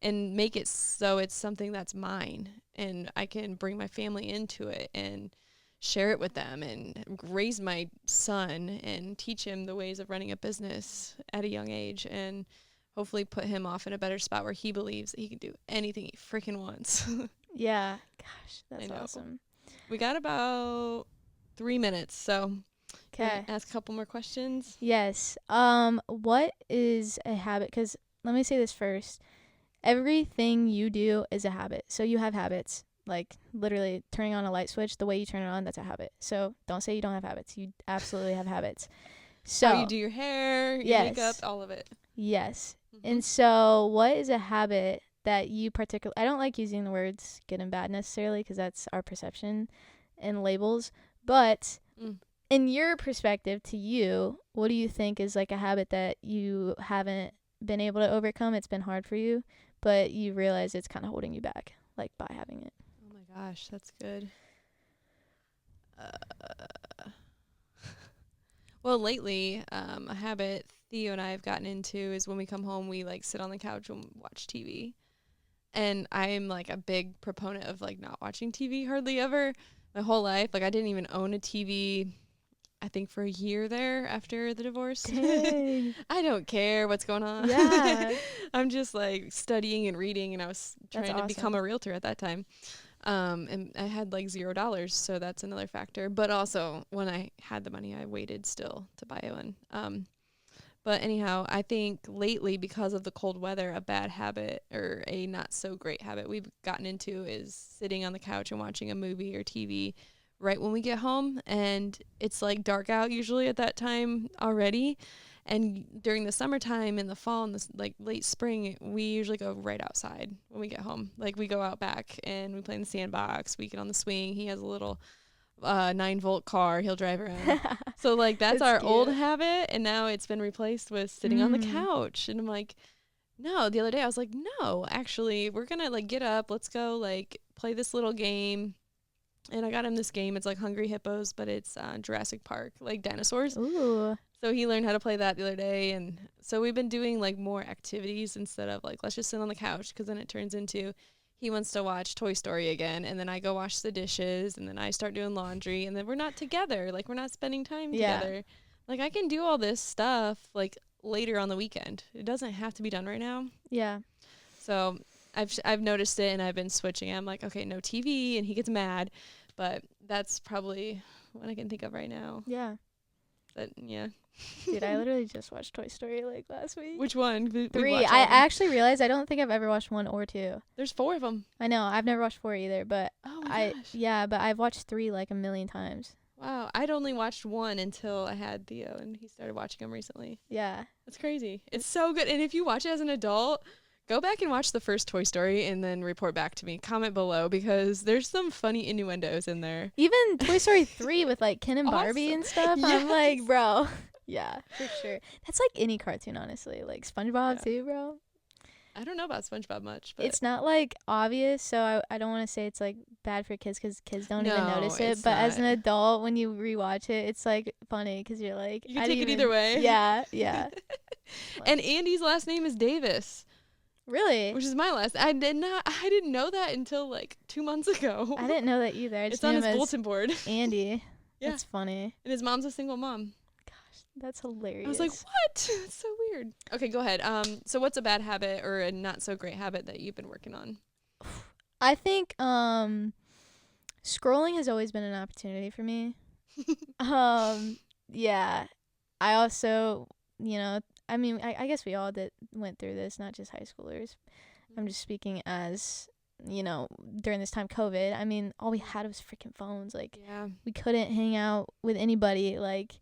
S1: make it so it's something that's mine and I can bring my family into it and share it with them and raise my son and teach him the ways of running a business at a young age and hopefully put him off in a better spot where he believes that he can do anything he freaking wants.
S2: Yeah. Gosh, that's awesome.
S1: We got about 3 minutes, so
S2: okay.
S1: Ask a couple more questions.
S2: Yes. What is a habit? Because let me say this first. Everything you do is a habit. So you have habits. Like literally turning on a light switch, the way you turn it on, that's a habit. So don't say you don't have habits. You absolutely have habits. So
S1: how you do your hair, your makeup, all of it.
S2: Yes. Mm-hmm. And so what is a habit that you I don't like using the words good and bad necessarily because that's our perception and labels. But in your perspective to you, what do you think is like a habit that you haven't been able to overcome? It's been hard for you, but you realize it's kind of holding you back, like by having it.
S1: Gosh, that's good. Well, lately, a habit Theo and I have gotten into is when we come home, we like sit on the couch and watch TV. And I'm like a big proponent of like not watching TV hardly ever my whole life. Like I didn't even own a TV, I think for a year there after the divorce.
S2: Dang.
S1: I don't care what's going on.
S2: Yeah.
S1: I'm just like studying and reading and I was trying to become a realtor at that time. And I had like $0, so that's another factor. But also, when I had the money, I waited still to buy one. But anyhow, I think lately, because of the cold weather, a bad habit or a not so great habit we've gotten into is sitting on the couch and watching a movie or TV right when we get home. And it's like dark out usually at that time already. And during the summertime, in the fall, and this like late spring, we usually go right outside when we get home. Like we go out back and we play in the sandbox. We get on the swing. He has a little 9-volt car. He'll drive around. So like that's our cute old habit, and now it's been replaced with sitting on the couch. And I'm like, no. The other day I was like, no, actually, we're gonna like get up. Let's go like play this little game. And I got him this game. It's like Hungry Hippos, but it's Jurassic Park, like dinosaurs.
S2: Ooh.
S1: So he learned how to play that the other day. And so we've been doing like more activities instead of like, let's just sit on the couch. Because then it turns into he wants to watch Toy Story again. And then I go wash the dishes. And then I start doing laundry. And then we're not together. Like we're not spending time together. Like I can do all this stuff like later on the weekend. It doesn't have to be done right now.
S2: Yeah.
S1: So I've noticed it and I've been switching. I'm like, okay, no TV. And he gets mad. But that's probably what I can think of right now.
S2: Yeah.
S1: But yeah.
S2: Dude, I literally just watched Toy Story like last week.
S1: Which one?
S2: 3. I actually realized I don't think I've ever watched 1 or 2.
S1: There's 4 of them.
S2: I know. I've never watched 4 either, but
S1: gosh.
S2: Yeah, but I've watched 3 like a million times.
S1: Wow. I'd only watched 1 until I had Theo and he started watching them recently.
S2: Yeah.
S1: That's crazy. It's so good. And if you watch it as an adult, go back and watch the first Toy Story and then report back to me. Comment below because there's some funny innuendos in there.
S2: Even Toy Story 3 with like Ken and Barbie and stuff. Yes. I'm like, bro. Yeah, for sure. That's like any cartoon, honestly. Like SpongeBob too, bro.
S1: I don't know about SpongeBob much, but
S2: it's not like obvious, so I don't want to say it's like bad for kids because kids don't even notice it. But as an adult, when you rewatch it, it's like funny because you're like,
S1: you can take it either way.
S2: Yeah, yeah.
S1: And Andy's last name is Davis.
S2: Really?
S1: Which is my last. I didn't know that until like 2 months ago.
S2: I didn't know that either.
S1: It's on his bulletin board.
S2: Andy. Yeah. That's funny.
S1: And his mom's a single mom.
S2: That's hilarious.
S1: I was like, what? It's so weird. Okay, go ahead. So what's a bad habit or a not so great habit that you've been working on?
S2: I think scrolling has always been an opportunity for me. Yeah. I also, I mean, I guess we all went through this, not just high schoolers. I'm just speaking as you know, during this time, COVID, I mean, all we had was freaking phones. Like,
S1: Yeah.
S2: we couldn't hang out with anybody. Like,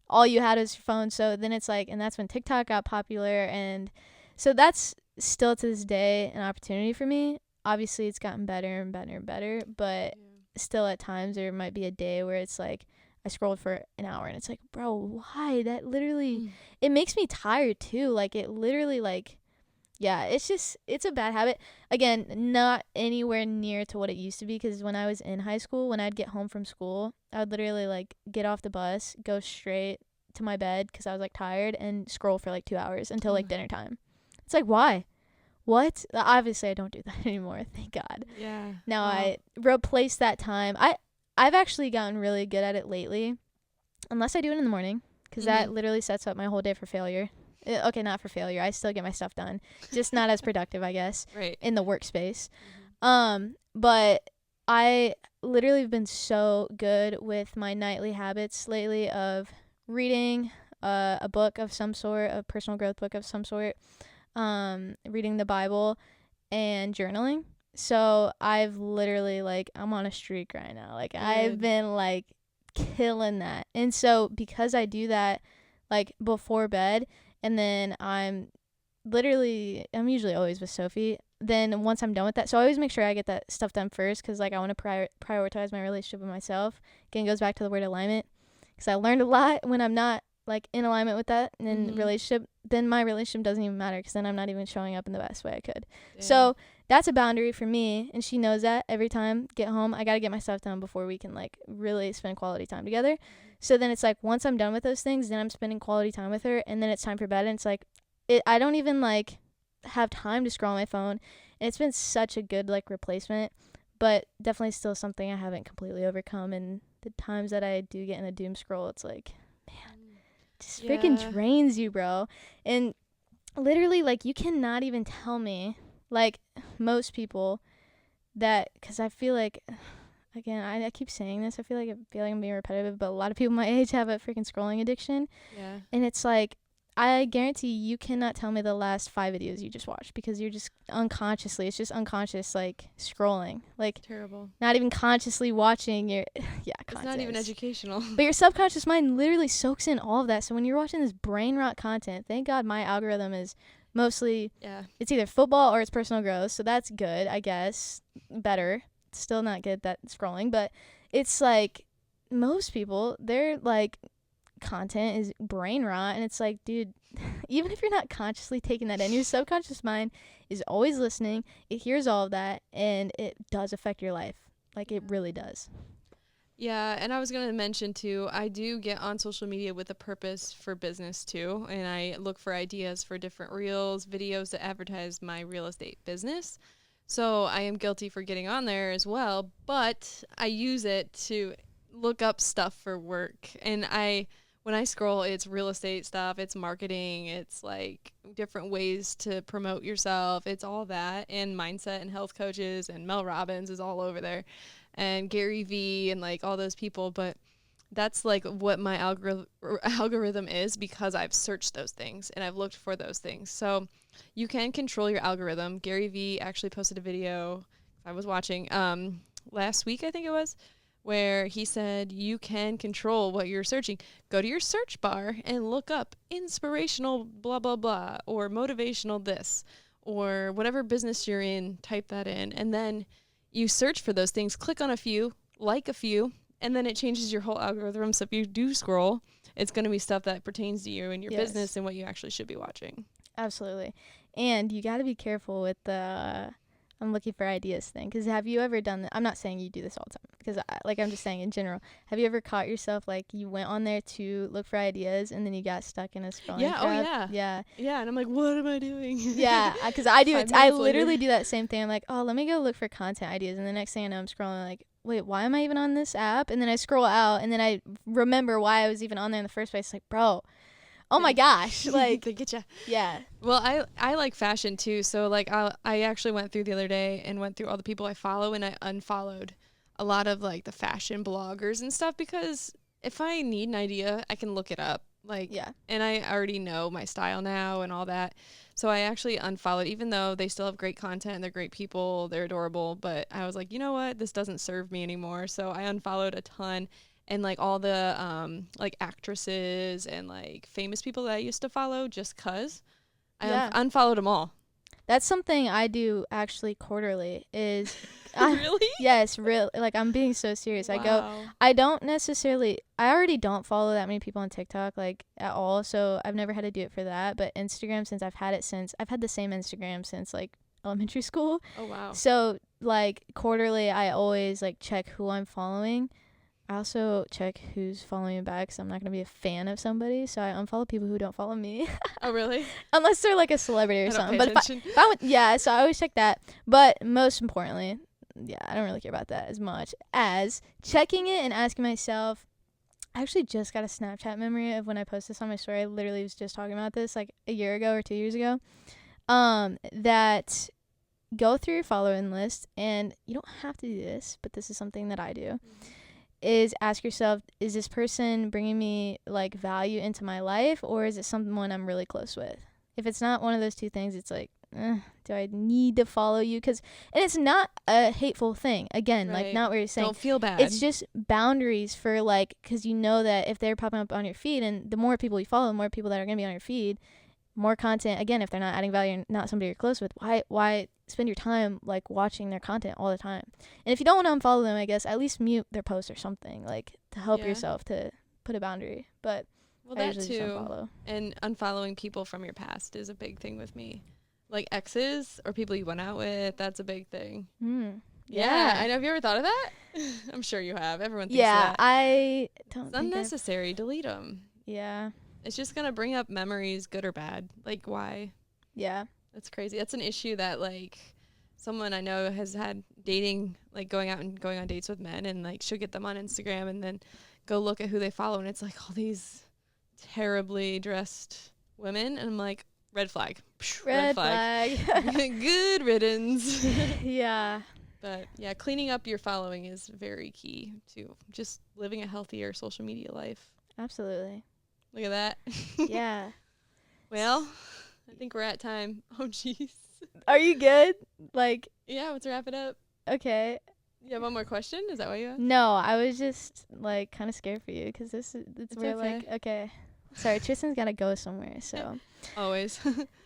S2: all you had was your phone. So then it's like, and that's when TikTok got popular. And so that's still to this day an opportunity for me. Obviously, it's gotten better and better and better. But still at times there might be a day where it's like, I scrolled for an hour and it's like, bro, why? That literally, it makes me tired too. Like, it literally, like, yeah, it's a bad habit. Again, not anywhere near to what it used to be, because when I was in high school, when I'd get home from school, I would literally, like, get off the bus, go straight to my bed because I was, like, tired, and scroll for, like, 2 hours until, like, dinner time. It's like, why? What? Obviously, I don't do that anymore, thank God.
S1: Yeah.
S2: Now I replace that time. I've actually gotten really good at it lately, unless I do it in the morning, because that literally sets up my whole day for failure. Okay, not for failure. I still get my stuff done, just not as productive, I guess, in the workspace. But I literally have been so good with my nightly habits lately of reading a book of some sort, a personal growth book of some sort, reading the Bible, and journaling. So I've literally, like, I'm on a streak right now. Like, I've been, like, killing that. And so because I do that, like, before bed, and then I'm usually always with Sophie. Then once I'm done with that, so I always make sure I get that stuff done first, because, like, I want to prioritize my relationship with myself. Again, goes back to the word alignment, because I learned a lot when I'm not, like, in alignment with that in relationship. Then my relationship doesn't even matter, because then I'm not even showing up in the best way I could. So that's a boundary for me, and she knows that. Every time I get home, I got to get my stuff done before we can, like, really spend quality time together. So then it's like, once I'm done with those things, then I'm spending quality time with her, and then it's time for bed, and it's like, I don't even, like, have time to scroll on my phone, and it's been such a good, like, replacement, but definitely still something I haven't completely overcome. And the times that I do get in a doom scroll, it's like, man, it just freaking drains you, bro. And literally, like, you cannot even tell me, like, most people that, because I feel like, again, I keep saying this, I feel like I'm being repetitive, but a lot of people my age have a freaking scrolling addiction. Yeah. And it's like, I guarantee you cannot tell me the last 5 videos you just watched, because you're just unconsciously, it's just unconscious, like, scrolling. Like, terrible. Not even consciously watching your, content.
S1: It's not even educational.
S2: But your subconscious mind literally soaks in all of that. So when you're watching this brain rot content, thank God my algorithm is mostly, it's either football or it's personal growth. So that's good, I guess. Better. Still not good at scrolling, but it's like, most people, they're like, content is brain rot, and it's like, dude, even if you're not consciously taking that in, your subconscious mind is always listening. It hears all of that, and it does affect your life. Like, it really does.
S1: Yeah, and I was going to mention too, I do get on social media with a purpose for business too, and I look for ideas for different reels, videos to advertise my real estate business. So I am guilty for getting on there as well, but I use it to look up stuff for work. And when I scroll, it's real estate stuff, it's marketing, it's like different ways to promote yourself, it's all that, and mindset and health coaches, and Mel Robbins is all over there, and Gary Vee, and like all those people. But that's like what my algorithm is, because I've searched those things and I've looked for those things. So you can control your algorithm. Gary Vee actually posted a video I was watching last week, I think it was, where he said you can control what you're searching. Go to your search bar and look up inspirational blah, blah, blah, or motivational this, or whatever business you're in, type that in. And then you search for those things, click on a few, like a few, and then it changes your whole algorithm. So if you do scroll, it's going to be stuff that pertains to you and your business and what you actually should be watching.
S2: Absolutely. And you got to be careful with the I'm looking for ideas thing, because have you ever done that? I'm not saying you do this all the time, because I'm just saying in general, have you ever caught yourself, like, you went on there to look for ideas and then you got stuck in a scrolling trap? Yeah, and
S1: I'm like, what am I doing?
S2: Because I do it. I literally do that same thing. I'm like, oh, let me go look for content ideas, and the next thing I know, I'm scrolling, like, wait, why am I even on this app? And then I scroll out, and then I remember why I was even on there in the first place. Like, bro, oh my gosh, like,
S1: they get you.
S2: Yeah.
S1: Well, I like fashion too, so like I actually went through the other day and went through all the people I follow, and I unfollowed a lot of like the fashion bloggers and stuff, because if I need an idea, I can look it up. Like, and I already know my style now and all that. So I actually unfollowed, even though they still have great content and they're great people, they're adorable. But I was like, you know what? This doesn't serve me anymore. So I unfollowed a ton. And like all the like actresses and like famous people that I used to follow, just cause I unfollowed them all.
S2: That's something I do actually quarterly is
S1: really?
S2: Yes, real. Like, I'm being so serious. Wow. I already don't follow that many people on TikTok, like, at all. So I've never had to do it for that. But Instagram, I've had the same Instagram since, like, elementary school.
S1: Oh, wow.
S2: So, like, quarterly, I always, like, check who I'm following. I also check who's following me back, because I'm not going to be a fan of somebody. So I unfollow people who don't follow me.
S1: Oh, really?
S2: Unless they're, like, a celebrity or something. But so I always check that. But most importantly, I don't really care about that as much as checking it and asking myself. I actually just got a Snapchat memory of when I posted this on my story. I literally was just talking about this like a year ago or 2 years ago. That go through your following list, and you don't have to do this, but this is something that I do. Is ask yourself, is this person bringing me like value into my life, or is it someone I'm really close with? If it's not one of those two things, it's like, do I need to follow you? And it's not a hateful thing. Again, right. Like, not what you're saying.
S1: Don't feel bad.
S2: It's just boundaries for, like, because you know that if they're popping up on your feed, and the more people you follow, the more people that are going to be on your feed, more content. Again, if they're not adding value and not somebody you're close with, why spend your time, like, watching their content all the time? And if you don't want to unfollow them, I guess, at least mute their post or something, like, to help yourself to put a boundary. But
S1: well, that too. And unfollowing people from your past is a big thing with me. Like exes or people you went out with, that's a big thing. Yeah, I know. Have you ever thought of that? I'm sure you have. Everyone thinks that.
S2: I don't.
S1: It's unnecessary. Delete them.
S2: Yeah.
S1: It's just gonna bring up memories, good or bad. Like, why?
S2: Yeah.
S1: That's crazy. That's an issue that, like, someone I know has had dating, like, going out and going on dates with men, and like she'll get them on Instagram and then go look at who they follow, and it's like all these terribly dressed women, and I'm like, red flag.
S2: Red flag.
S1: Good riddance.
S2: Yeah.
S1: But yeah, cleaning up your following is very key to just living a healthier social media life.
S2: Absolutely.
S1: Look at that.
S2: Yeah.
S1: Well, I think we're at time. Oh, jeez.
S2: Are you good? Like.
S1: Yeah, let's wrap it up.
S2: Okay.
S1: You have one more question? Is that what you have?
S2: No, I was just, like, kind of scared for you, because it's where,
S1: okay.
S2: Like, okay. Sorry, Tristan's got to go somewhere, so.
S1: Always.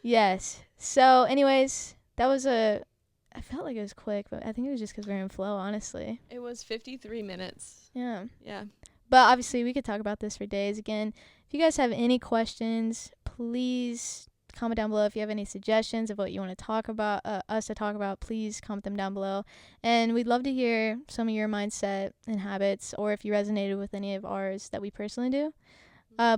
S2: Yes. So, anyways, that was I felt like it was quick, but I think it was just because we were in flow, honestly.
S1: It was 53 minutes.
S2: Yeah.
S1: Yeah.
S2: But obviously, we could talk about this for days. Again, if you guys have any questions, please comment down below. If you have any suggestions of what you want to talk about, us to talk about, please comment them down below. And we'd love to hear some of your mindset and habits, or if you resonated with any of ours that we personally do.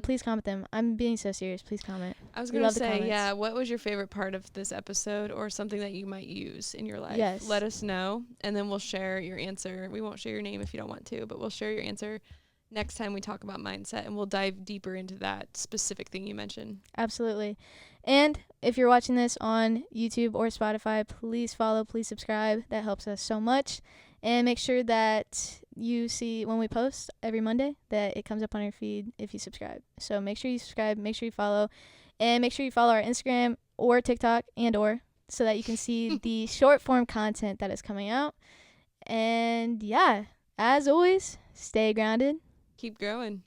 S2: Please comment them. I'm being so serious. Please comment.
S1: I was going to say, yeah, what was your favorite part of this episode, or something that you might use in your life?
S2: Yes.
S1: Let us know, and then we'll share your answer. We won't share your name if you don't want to, but we'll share your answer next time we talk about mindset, and we'll dive deeper into that specific thing you mentioned.
S2: Absolutely. And if you're watching this on YouTube or Spotify, please follow, please subscribe. That helps us so much. And make sure that you see when we post every Monday that it comes up on your feed if you subscribe. So make sure you subscribe, make sure you follow, and make sure you follow our Instagram or TikTok or so that you can see the short form content that is coming out. And yeah, as always, stay grounded.
S1: Keep growing.